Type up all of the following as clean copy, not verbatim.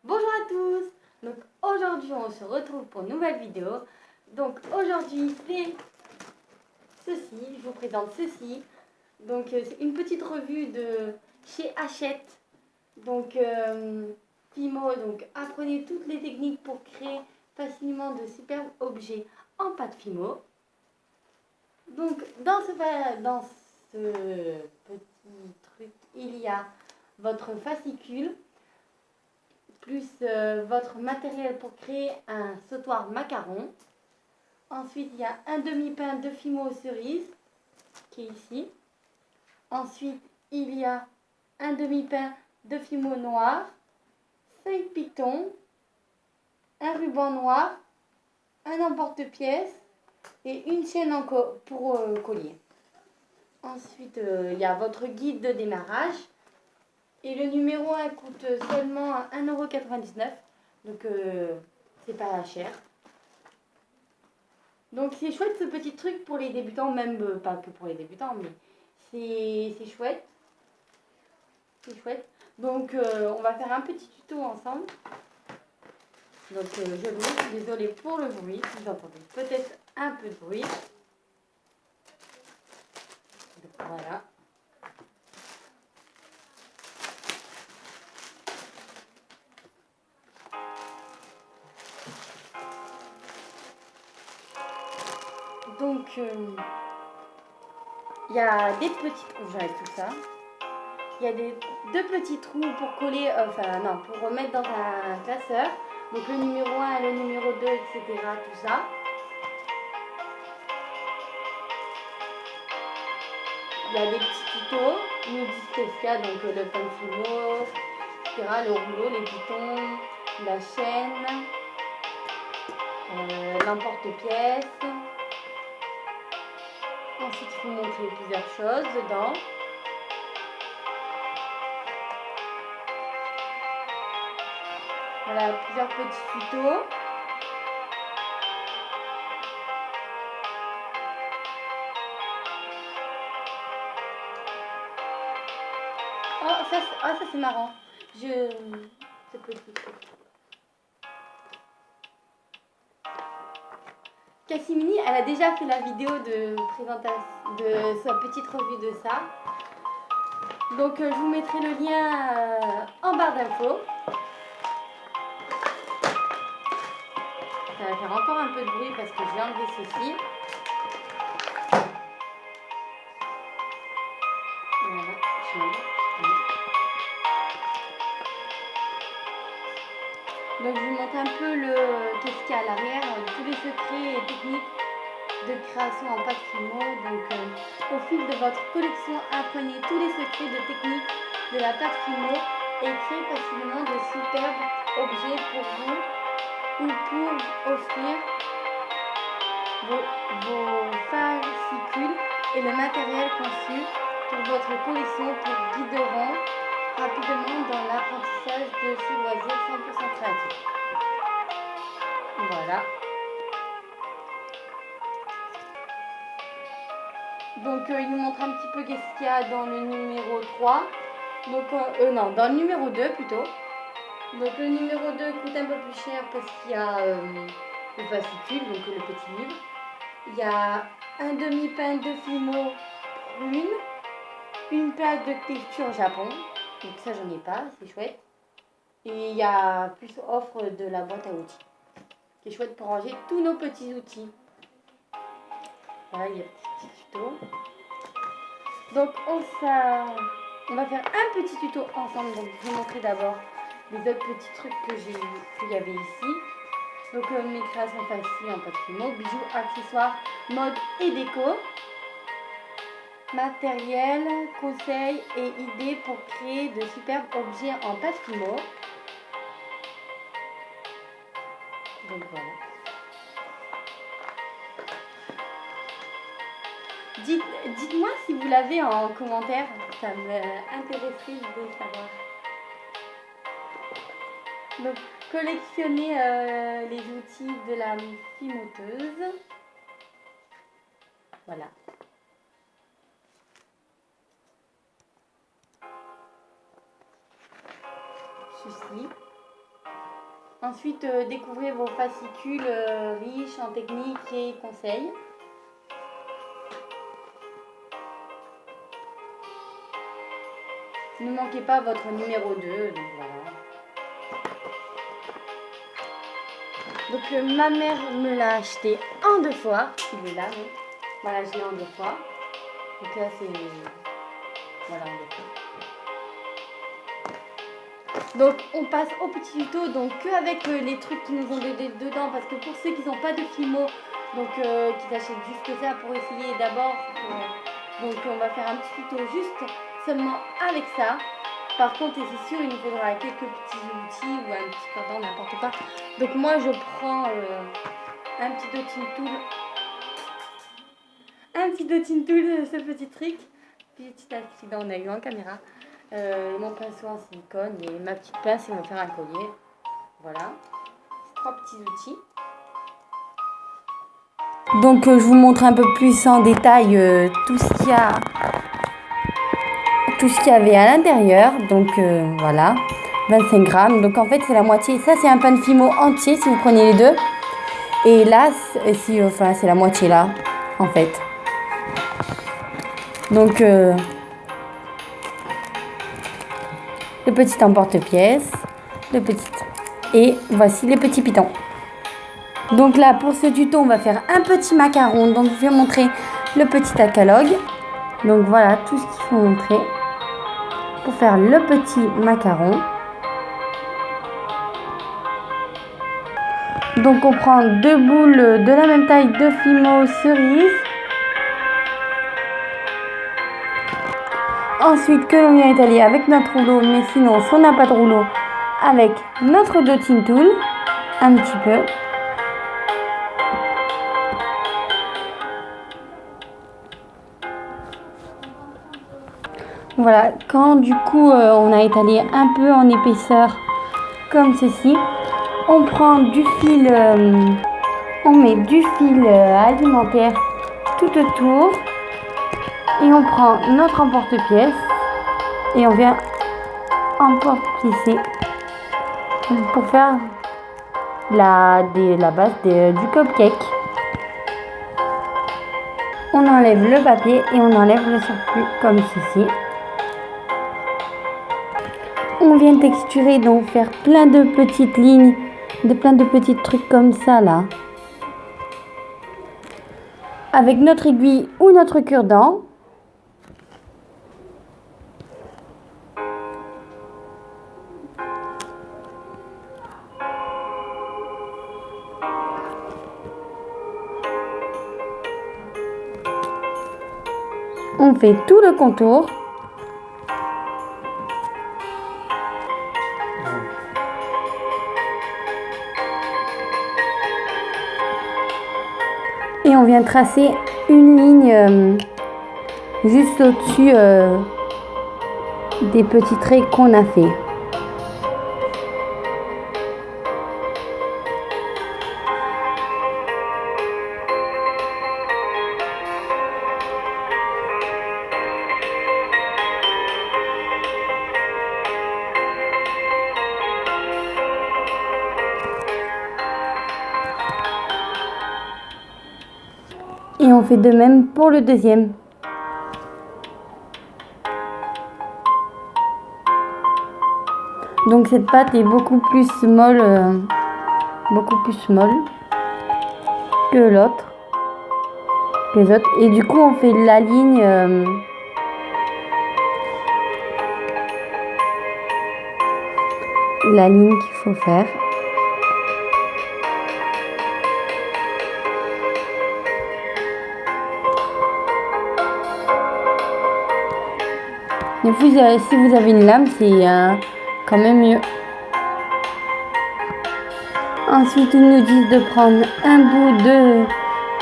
Bonjour à tous. Donc aujourd'hui on se retrouve pour une nouvelle vidéo. Donc aujourd'hui c'est ceci, je vous présente ceci. Donc c'est une petite revue de chez Hachette. Donc Fimo, donc apprenez toutes les techniques pour créer facilement de superbes objets en pâte Fimo. Donc dans ce petit truc il y a votre fascicule plus votre matériel pour créer un sautoir macaron. Ensuite, il y a un demi-pain de Fimo cerise qui est ici. Ensuite, il y a un demi-pain de Fimo noir, 5 pitons, un ruban noir, un emporte-pièce et une chaîne pour collier. Ensuite, il y a votre guide de démarrage. Et le numéro 1 coûte seulement 1,99 €. Donc c'est pas cher. Donc c'est chouette ce petit truc pour les débutants, même pas que pour les débutants, mais c'est chouette. C'est chouette. Donc on va faire un petit tuto ensemble. Donc je vous désolée pour le bruit, vous entendez peut-être un peu de bruit. Donc voilà. Donc il y a des petits trous, j'arrête tout ça. Il y a deux petits trous pour coller, pour remettre dans un classeur. Donc le numéro 1, le numéro 2, etc. Tout ça. Il y a des petits tutos, ils nous disent qu'est-ce qu'il y a, donc le pain Fimo, etc. Le rouleau, les pitons, la chaîne, l'emporte-pièce. Ensuite, il faut montrer plusieurs choses dedans. Voilà, plusieurs petits tutos. Oh, ça c'est marrant. Ce petit truc. Cassimini, elle a déjà fait la vidéo de présentation de sa petite revue de ça. Donc je vous mettrai le lien en barre d'infos. Ça va faire encore un peu de bruit parce que j'ai enlevé ceci. Voilà, donc je vous montre un peu qu'est-ce qu'il y a à l'arrière, tous les secrets et techniques de création en pâte Fimo. Donc au fil de votre collection, apprenez tous les secrets de technique de la pâte Fimo et créez facilement de superbes objets pour vous ou pour offrir vos fascicules et le matériel conçu pour votre collection vous guideront rapidement dans l'apprentissage de ces loisirs 100% créatifs. Voilà. Donc il nous montre un petit peu qu'est-ce qu'il y a dans le numéro 3. Donc non, dans le numéro 2 plutôt. Donc le numéro 2 coûte un peu plus cher parce qu'il y a le fascicule, donc le petit livre. Il y a un demi-pain de Fimo prune, une plaque de texture Japon, donc ça j'en ai pas, c'est chouette. Et il y a plus offre de la boîte à outils, qui est chouette pour ranger tous nos petits outils. Voilà, il y a des petits tutos. Donc on va faire un petit tuto ensemble, donc je vais vous montrer d'abord les autres petits trucs qu'il y avait ici. Donc mes créations faciles en pâte Fimo, bijoux, accessoires, mode et déco. Matériel, conseils et idées pour créer de superbes objets en pâte Fimo. Donc voilà. Dites-moi si vous l'avez en commentaire, ça m'intéresserait de savoir. Donc collectionnez les outils de la fimoteuse. Voilà. Ceci. Ensuite, découvrez vos fascicules riches en techniques et conseils. Ne manquez pas votre numéro 2, donc voilà. Donc ma mère me l'a acheté en 2 fois. Il est là, oui. Voilà, je l'ai en 2 fois. Donc là, c'est... Voilà, en 2 fois. Donc on passe au petit tuto, donc qu'avec les trucs qui nous ont dedans, parce que pour ceux qui n'ont pas de Fimo, donc qui achètent juste ça pour essayer d'abord, donc on va faire un petit tuto juste seulement avec ça. Par contre, et c'est sûr, il nous faudra quelques petits outils ou un petit cordon, n'importe quoi. Donc moi je prends un petit dotting tool, ce petit truc, petit accident on a eu en caméra. Mon pinceau en silicone et ma petite pince, il va faire un collier. Voilà, 3 petits outils. Donc je vous montre un peu plus en détail tout ce qu'il y avait à l'intérieur. Donc voilà, 25 grammes. Donc en fait c'est la moitié. Ça c'est un pain de Fimo entier si vous prenez les deux. Et là, c'est la moitié là, en fait. Donc le petit emporte-pièce, et voici les petits pitons. Donc là, pour ce tuto, on va faire un petit macaron. Donc je vais montrer le petit catalogue. Donc voilà tout ce qu'il faut montrer pour faire le petit macaron. Donc on prend 2 boules de la même taille de Fimo cerise. Ensuite, que l'on vient étaler avec notre rouleau, mais sinon, si on n'a pas de rouleau, avec notre dotting tool, un petit peu. Voilà, quand du coup on a étalé un peu en épaisseur, comme ceci, on prend du fil, on met du fil alimentaire tout autour. Et on prend notre emporte-pièce et on vient emporte-piécer pour faire la base du cupcake. On enlève le papier et on enlève le surplus comme ceci. On vient texturer, donc faire plein de petites lignes, plein de petits trucs comme ça là. Avec notre aiguille ou notre cure-dent. On fait tout le contour. Et on vient tracer une ligne juste au-dessus des petits traits qu'on a fait. Et on fait de même pour le deuxième. Donc cette pâte est beaucoup plus molle que l'autre, que les autres. Et du coup on fait la ligne qu'il faut faire. Et puis, si vous avez une lame, c'est quand même mieux. Ensuite, ils nous disent de prendre un bout de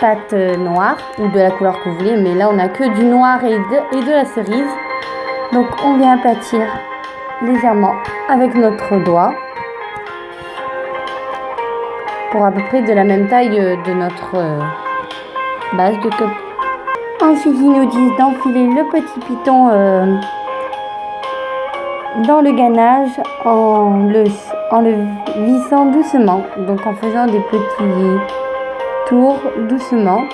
pâte noire ou de la couleur que vous voulez, mais là on n'a que du noir et de la cerise. Donc on vient aplatir légèrement avec notre doigt pour à peu près de la même taille de notre base de cup. Ensuite, ils nous disent d'enfiler le petit piton dans le ganache en en le vissant doucement, donc en faisant des petits tours doucement.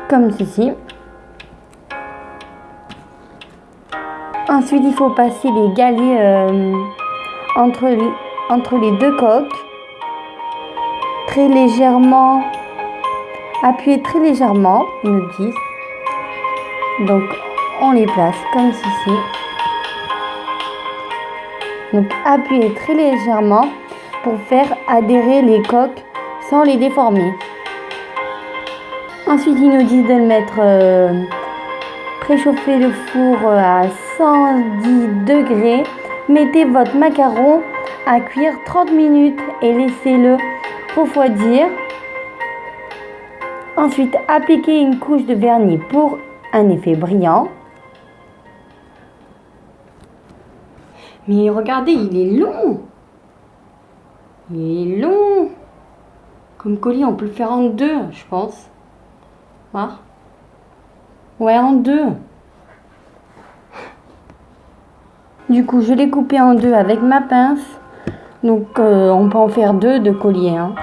Comme ceci. Ensuite, il faut passer les galets entre les deux coques, très légèrement, appuyer très légèrement, ils nous disent. Donc, on les place comme ceci. Donc, appuyez très légèrement pour faire adhérer les coques sans les déformer. Ensuite, ils nous disent de le mettre préchauffer le four à 110 degrés. Mettez votre macaron à cuire 30 minutes et laissez-le refroidir. Ensuite, appliquez une couche de vernis pour un effet brillant. Mais regardez, il est long. Il est long. Comme collier, on peut le faire en deux, je pense. Ah. Ouais, en deux. Du coup, je l'ai coupé en deux avec ma pince. Donc, on peut en faire deux de collier. Hein.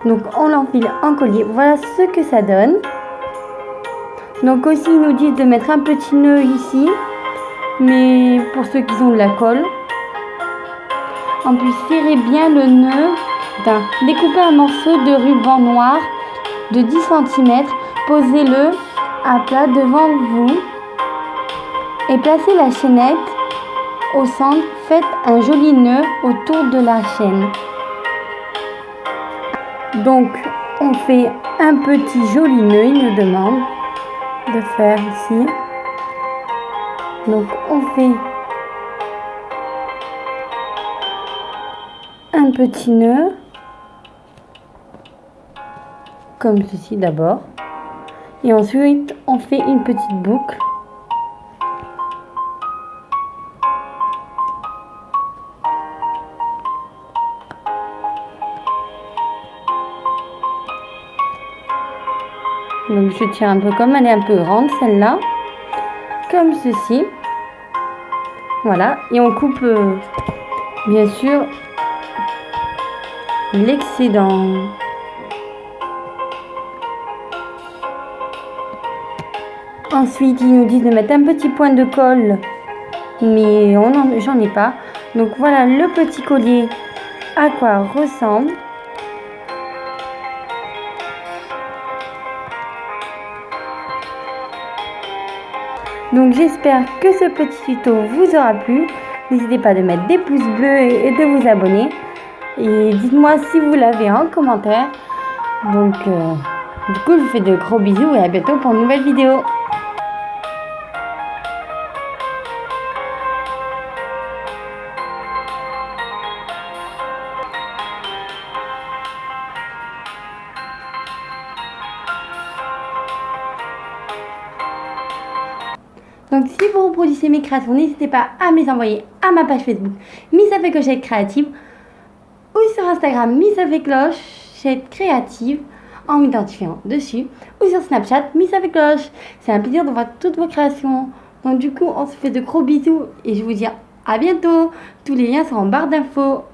Donc, on l'enfile en collier. Voilà ce que ça donne. Donc, aussi, ils nous disent de mettre un petit nœud ici. Mais pour ceux qui ont de la colle. En plus, serrez bien le nœud. Découpez un morceau de ruban noir de 10 cm. Posez-le à plat devant vous. Et placez la chaînette au centre. Faites un joli nœud autour de la chaîne. Donc, on fait un petit joli nœud. Il nous demande de faire ici. Donc, on fait un petit nœud. Comme ceci d'abord. Et ensuite, on fait une petite boucle. Donc je tiens un peu comme elle est un peu grande celle-là. Comme ceci. Voilà. Et on coupe bien sûr l'excédent. Ensuite, ils nous disent de mettre un petit point de colle, mais j'en ai pas. Donc voilà le petit collier à quoi ressemble. Donc j'espère que ce petit tuto vous aura plu. N'hésitez pas de mettre des pouces bleus et de vous abonner. Et dites-moi si vous l'avez en commentaire. Donc du coup, je vous fais de gros bisous et à bientôt pour une nouvelle vidéo. Donc si vous reproduisez mes créations, n'hésitez pas à me les envoyer à ma page Facebook Miss avec Clochette Créative ou sur Instagram Miss avec Clochette Créative en m'identifiant dessus ou sur Snapchat Miss avec Cloche. C'est un plaisir de voir toutes vos créations. Donc du coup, on se fait de gros bisous et je vous dis à bientôt. Tous les liens sont en barre d'infos.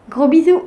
Gros bisous.